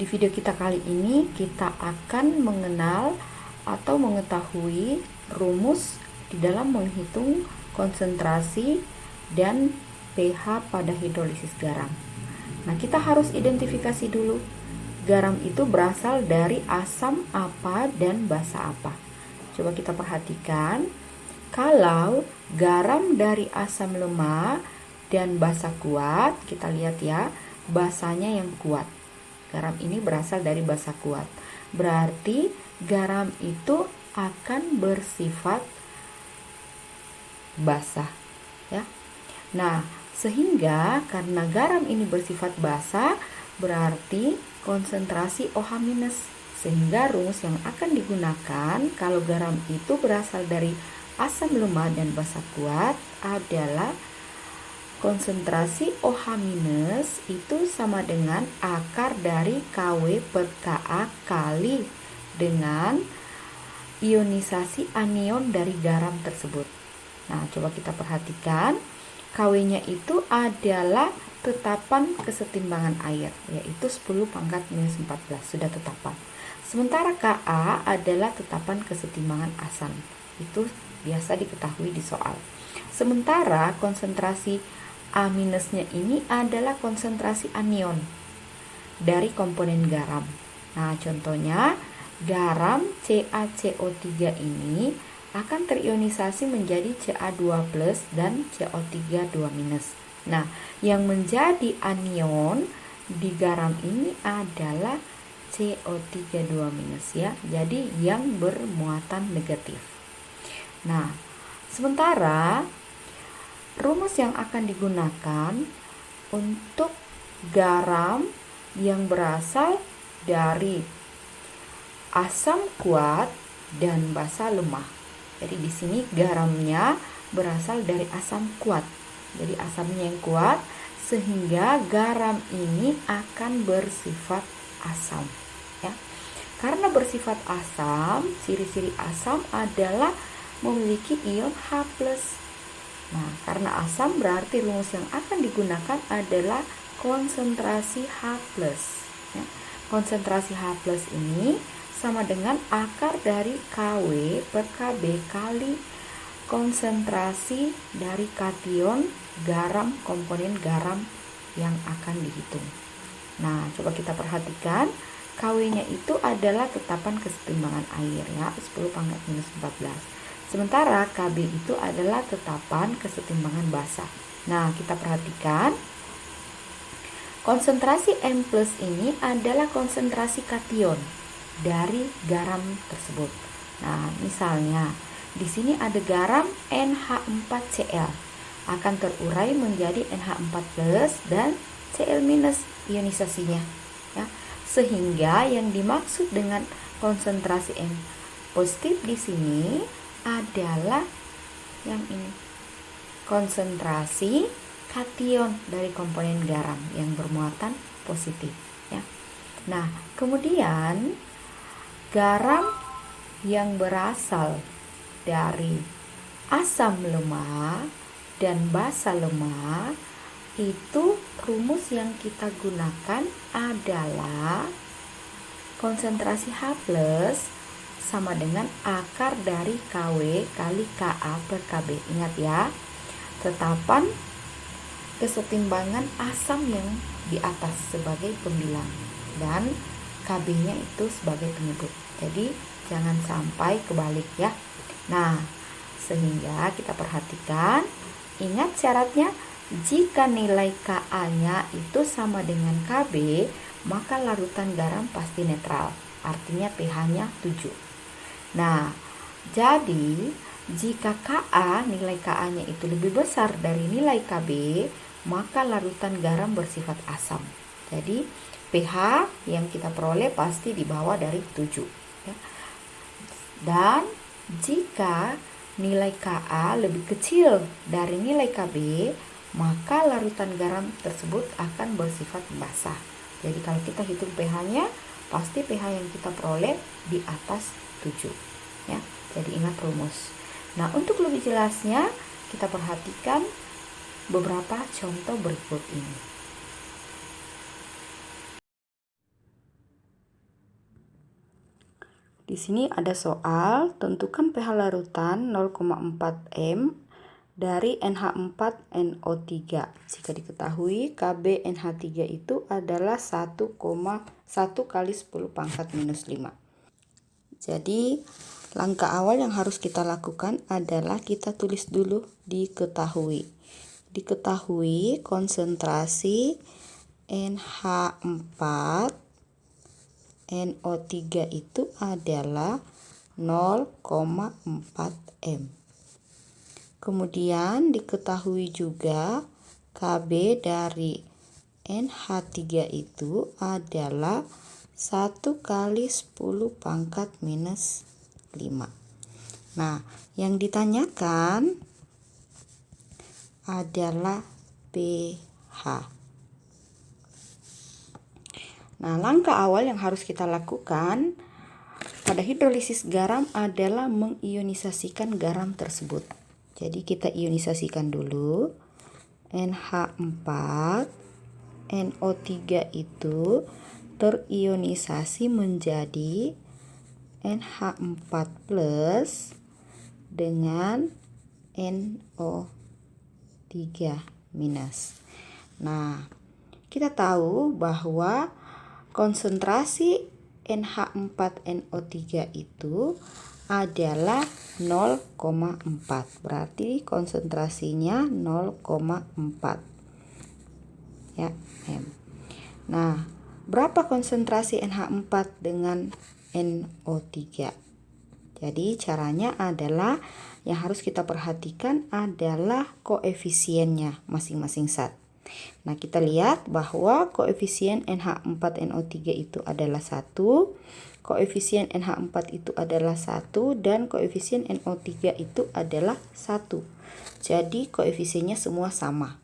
Di video kita kali ini kita akan mengenal atau mengetahui rumus di dalam menghitung konsentrasi dan pH pada hidrolisis garam. Nah, kita harus identifikasi dulu garam itu berasal dari asam apa dan basa apa. Coba kita perhatikan, kalau garam dari asam lemah dan basa kuat, kita lihat ya, basanya yang kuat. Garam ini berasal dari basa kuat. Berarti garam itu akan bersifat basah, ya. Nah, sehingga karena garam ini bersifat basah, berarti konsentrasi OH-, sehingga rumus yang akan digunakan kalau garam itu berasal dari asam lemah dan basa kuat adalah konsentrasi OH- itu sama dengan akar dari Kw per Ka kali dengan ionisasi anion dari garam tersebut. Nah, coba kita perhatikan, Kw-nya itu adalah tetapan kesetimbangan air, yaitu 10 pangkat minus 14, sudah tetapan. Sementara Ka adalah tetapan kesetimbangan asam, itu biasa diketahui di soal. Sementara konsentrasi A-nya ini adalah konsentrasi anion dari komponen garam. Nah, contohnya garam CaCO3 ini akan terionisasi menjadi Ca2+ dan CO3 2-. Nah, yang menjadi anion di garam ini adalah CO3 2- ya. Jadi yang bermuatan negatif. Nah, sementara rumus yang akan digunakan untuk garam yang berasal dari asam kuat dan basa lemah. Jadi di sini garamnya berasal dari asam kuat. Jadi asamnya yang kuat sehingga garam ini akan bersifat asam, ya. Karena bersifat asam, ciri-ciri asam adalah memiliki ion H+. Nah, karena asam berarti rumus yang akan digunakan adalah konsentrasi H+. Ya. Konsentrasi H+ ini sama dengan akar dari Kw per Kb kali konsentrasi dari kation garam, komponen garam yang akan dihitung. Nah, coba kita perhatikan, Kw-nya itu adalah tetapan kesetimbangan air, ya, 10 pangkat minus 14. Sementara Kb itu adalah tetapan kesetimbangan basa. Nah, kita perhatikan, konsentrasi M+ ini adalah konsentrasi kation dari garam tersebut. Nah, misalnya di sini ada garam NH4Cl akan terurai menjadi NH4+ dan Cl- ionisasinya, ya. Sehingga yang dimaksud dengan konsentrasi M positif di sini adalah yang ini, konsentrasi kation dari komponen garam yang bermuatan positif, ya. Nah, kemudian garam yang berasal dari asam lemah dan basa lemah itu rumus yang kita gunakan adalah konsentrasi H+ sama dengan akar dari Kw kali Ka per Kb. Ingat ya, tetapan kesetimbangan asam yang di atas sebagai pembilang dan Kb-nya itu sebagai penyebut. Jadi jangan sampai kebalik, ya. Nah, sehingga kita perhatikan, ingat syaratnya, jika nilai Ka-nya itu sama dengan Kb, maka larutan garam pasti netral, artinya pH-nya 7. Nah, jadi jika nilai Ka-nya itu lebih besar dari nilai Kb, maka larutan garam bersifat asam. Jadi pH yang kita peroleh pasti di bawah dari 7, ya. Dan jika nilai Ka lebih kecil dari nilai Kb, maka larutan garam tersebut akan bersifat basah. Jadi kalau kita hitung pH-nya, pasti pH yang kita peroleh di atas 7, ya. Jadi ingat rumus. Nah, untuk lebih jelasnya kita perhatikan beberapa contoh berikut ini. Di sini ada soal, tentukan pH larutan 0,4 M dari NH4NO3. Jika diketahui Kb NH3 itu adalah 1,1 kali 10 pangkat minus 5. Jadi langkah awal yang harus kita lakukan adalah kita tulis dulu diketahui. Diketahui konsentrasi NH4 NO3 itu adalah 0,4 M. Kemudian diketahui juga Kb dari NH3 itu adalah 1 kali 10 pangkat minus 5. Nah, yang ditanyakan adalah pH. Nah, langkah awal yang harus kita lakukan pada hidrolisis garam adalah mengionisasikan garam tersebut. Jadi kita ionisasikan dulu. NH4 NO3 itu terionisasi menjadi NH4 plus dengan NO3 minus. Nah, kita tahu bahwa konsentrasi NH4NO3 itu adalah 0,4. Berarti konsentrasinya 0,4 ya, M. Nah, berapa konsentrasi NH4 dengan NO3? Jadi caranya adalah yang harus kita perhatikan adalah koefisiennya masing-masing zat. Nah, kita lihat bahwa koefisien NH4NO3 itu adalah 1, koefisien NH4 itu adalah 1, dan koefisien NO3 itu adalah 1. Jadi koefisiennya semua sama.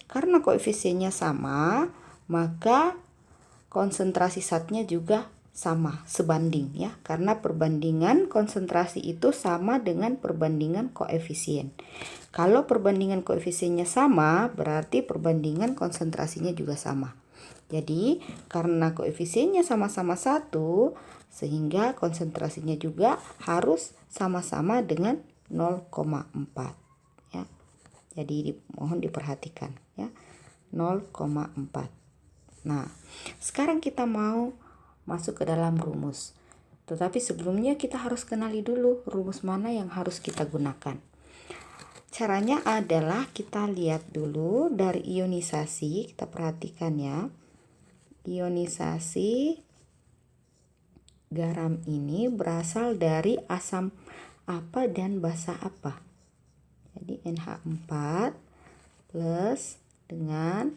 Karena koefisiennya sama, maka konsentrasi zatnya juga sama, sebanding ya. Karena perbandingan konsentrasi itu sama dengan perbandingan koefisien. Kalau perbandingan koefisiennya sama, berarti perbandingan konsentrasinya juga sama. Jadi, karena koefisiennya sama-sama 1, sehingga konsentrasinya juga harus sama-sama dengan 0,4 ya. Jadi mohon diperhatikan ya. 0,4. Nah, sekarang kita mau masuk ke dalam rumus. Tetapi sebelumnya kita harus kenali dulu rumus mana yang harus kita gunakan. Caranya adalah kita lihat dulu dari ionisasi, kita perhatikan ya. Ionisasi garam ini berasal dari asam apa dan basa apa. Jadi NH4 plus dengan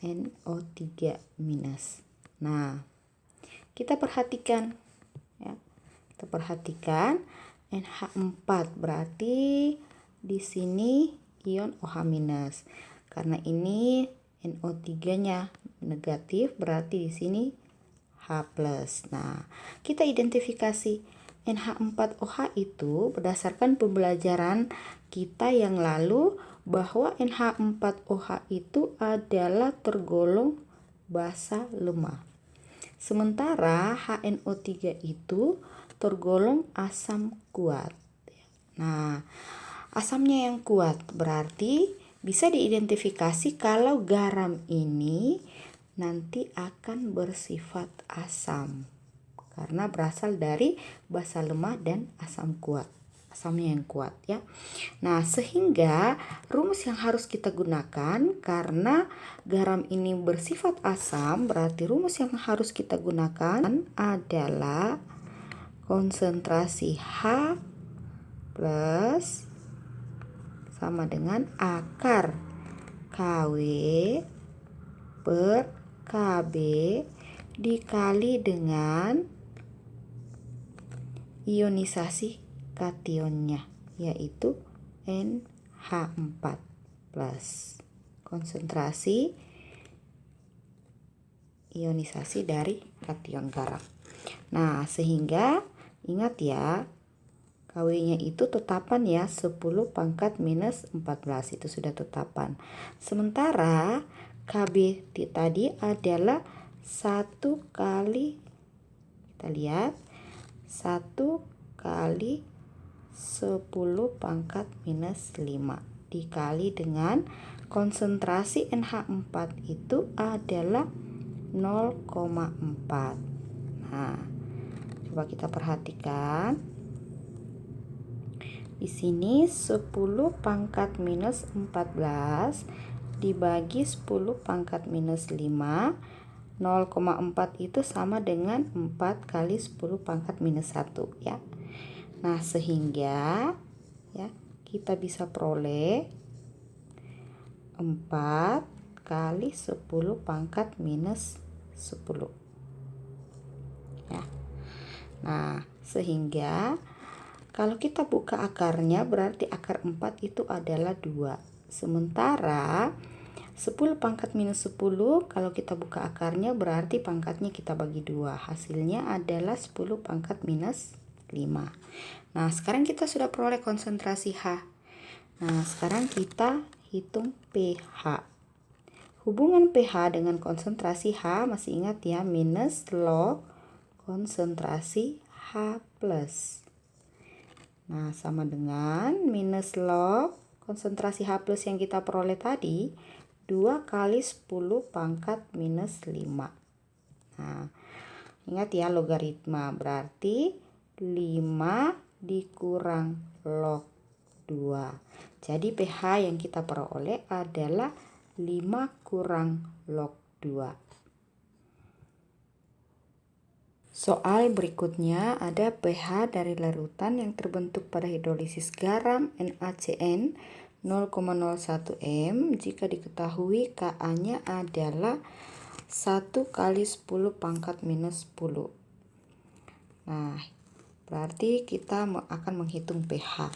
NO3 minus. Nah, kita perhatikan ya. Kita perhatikan NH4 berarti di sini ion OH-. Karena ini NO3-nya negatif berarti di sini H+. Nah, kita identifikasi NH4OH itu berdasarkan pembelajaran kita yang lalu bahwa NH4OH itu adalah tergolong basa lemah. Sementara HNO3 itu tergolong asam kuat. Nah, asamnya yang kuat berarti bisa diidentifikasi kalau garam ini nanti akan bersifat asam karena berasal dari basa lemah dan asam kuat. Asamnya yang kuat ya. Nah, sehingga rumus yang harus kita gunakan karena garam ini bersifat asam, berarti rumus yang harus kita gunakan adalah konsentrasi H plus sama dengan akar KW per KB dikali dengan ionisasi kationnya, yaitu NH4 plus konsentrasi ionisasi dari kation garam. Nah, sehingga ingat ya, KW-nya itu tetapan ya, 10 pangkat minus 14 itu sudah tetapan. Sementara KB tadi adalah 1 kali, Kita lihat 1 kali 10 pangkat minus 5 dikali dengan konsentrasi NH4 itu adalah 0,4. Nah, coba kita perhatikan. Di sini 10 pangkat minus 14 dibagi 10 pangkat minus 5. 0,4 itu sama dengan 4 kali 10 pangkat minus 1 ya. Nah, sehingga ya kita bisa peroleh 4 kali 10 pangkat minus 10 ya. Nah, sehingga kalau kita buka akarnya berarti akar 4 itu adalah 2. Sementara 10 pangkat minus 10 kalau kita buka akarnya berarti pangkatnya kita bagi 2. Hasilnya adalah 10 pangkat minus 5. Nah, sekarang kita sudah peroleh konsentrasi H. Nah, sekarang kita hitung pH. Hubungan pH dengan konsentrasi H masih ingat ya, minus log konsentrasi H+. Nah, sama dengan minus log konsentrasi H+ yang kita peroleh tadi 2 kali 10 pangkat minus 5. Nah, ingat ya logaritma berarti 5 dikurang log 2. Jadi pH yang kita peroleh adalah 5 kurang log 2. Soal berikutnya ada pH dari larutan yang terbentuk pada hidrolisis garam NaCN 0,01 m jika diketahui Ka-nya adalah 1 kali 10 pangkat minus 10. Nah, berarti kita akan menghitung pH.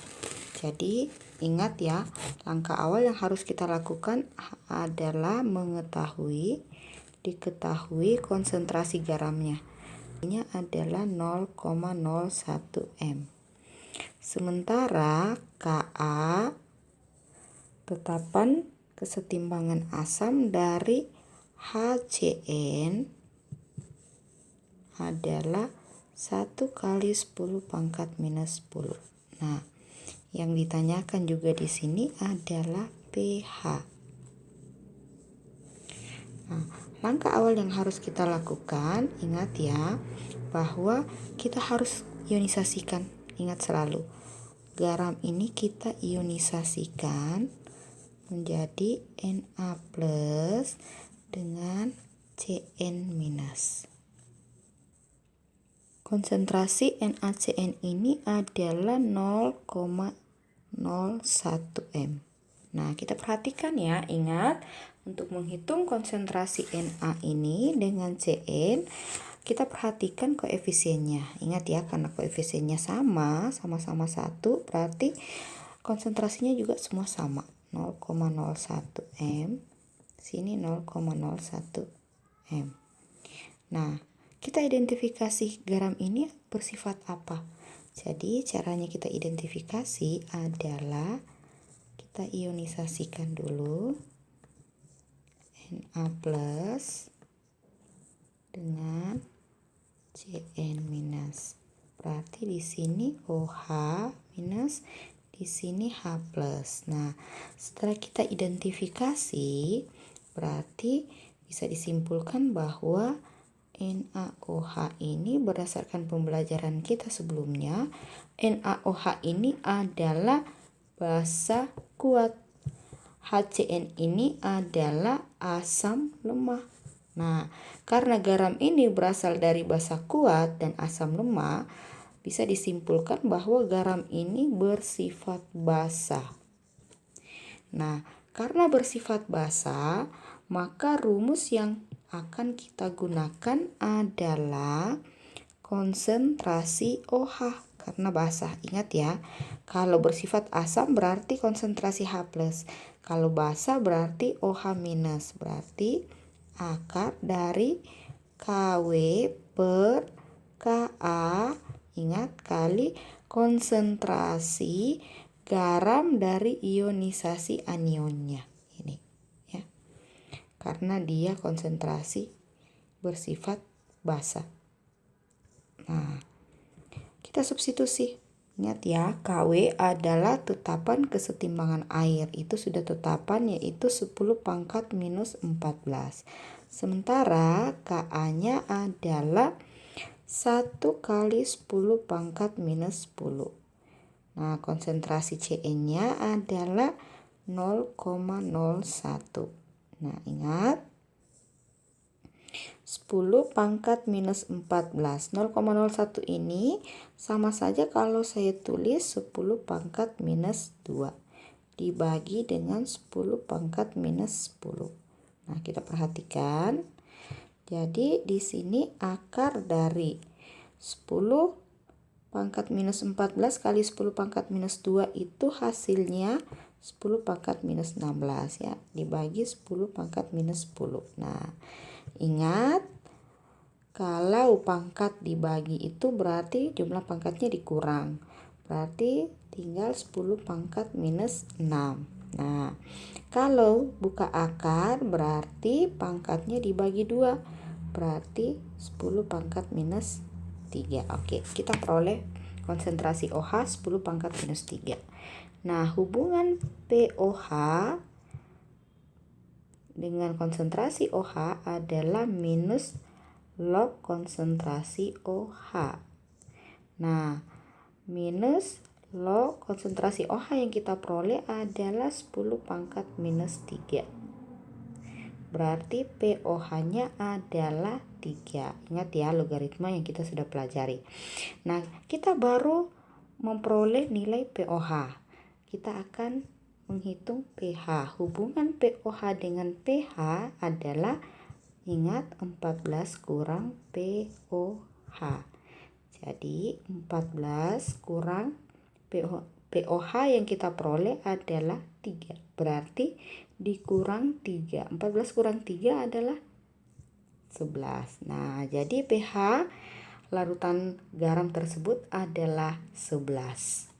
Jadi, ingat ya, langkah awal yang harus kita lakukan adalah diketahui konsentrasi garamnya. Ini adalah 0,01 m. Sementara Ka tetapan kesetimbangan asam dari HCN adalah 1 kali 10 pangkat minus 10. Nah, yang ditanyakan juga di sini adalah pH. Nah, langkah awal yang harus kita lakukan, ingat ya, bahwa kita harus ionisasikan. Ingat selalu, garam ini kita ionisasikan menjadi Na+ dengan Cn-. Konsentrasi NaCN ini adalah 0,01 m. Nah, kita perhatikan ya, ingat untuk menghitung konsentrasi Na ini dengan Cn, kita perhatikan koefisiennya. Ingat ya, karena koefisiennya sama-sama 1, berarti konsentrasinya juga semua sama. 0,01 m, sini 0,01 m. Nah, kita identifikasi garam ini bersifat apa? Jadi, caranya kita identifikasi adalah kita ionisasikan dulu Na+ dengan Cn-. Berarti di sini OH-, di sini H+. Nah, setelah kita identifikasi, berarti bisa disimpulkan bahwa NaOH ini berdasarkan pembelajaran kita sebelumnya, NaOH ini adalah basa kuat. HCN ini adalah asam lemah. Nah, karena garam ini berasal dari basa kuat dan asam lemah, bisa disimpulkan bahwa garam ini bersifat basa. Nah, karena bersifat basa, maka rumus yang akan kita gunakan adalah konsentrasi OH karena basa. Ingat ya, kalau bersifat asam berarti konsentrasi H+. Kalau basa berarti OH-, berarti akar dari Kw per Ka, ingat, kali konsentrasi garam dari ionisasi anionnya ini ya. Karena dia konsentrasi bersifat basa. Nah, kita substitusi. Ingat ya, KW adalah tetapan kesetimbangan air. Itu sudah tetapan, yaitu 10 pangkat minus 14. Sementara KA-nya adalah 1 kali 10 pangkat minus 10. Nah, konsentrasi CN-nya adalah 0,01. Nah, ingat 10 pangkat minus 14. 0,01 ini sama saja kalau saya tulis 10 pangkat minus 2 dibagi dengan 10 pangkat minus 10. Nah, kita perhatikan. Jadi di sini akar dari 10 pangkat minus 14 kali 10 pangkat minus 2 itu hasilnya 10 pangkat minus 16 ya, dibagi 10 pangkat minus 10. Nah, ingat kalau pangkat dibagi itu berarti jumlah pangkatnya dikurang. Berarti tinggal 10 pangkat minus 6. Nah, kalau buka akar berarti pangkatnya dibagi 2. Berarti 10 pangkat minus 3. Oke, kita peroleh konsentrasi OH 10 pangkat minus 3. Nah, hubungan POH dengan konsentrasi OH adalah minus log konsentrasi OH. Nah, minus log konsentrasi OH yang kita peroleh adalah 10 pangkat minus 3. Berarti POH-nya adalah 3. Ingat ya logaritma yang kita sudah pelajari. Nah, kita baru memperoleh nilai POH. Kita akan menghitung pH. Hubungan POH dengan pH adalah, ingat, 14 kurang POH. Jadi 14 kurang POH yang kita peroleh adalah 3. Berarti dikurang 3. 14 kurang 3 adalah 11. Nah, jadi pH larutan garam tersebut adalah 11.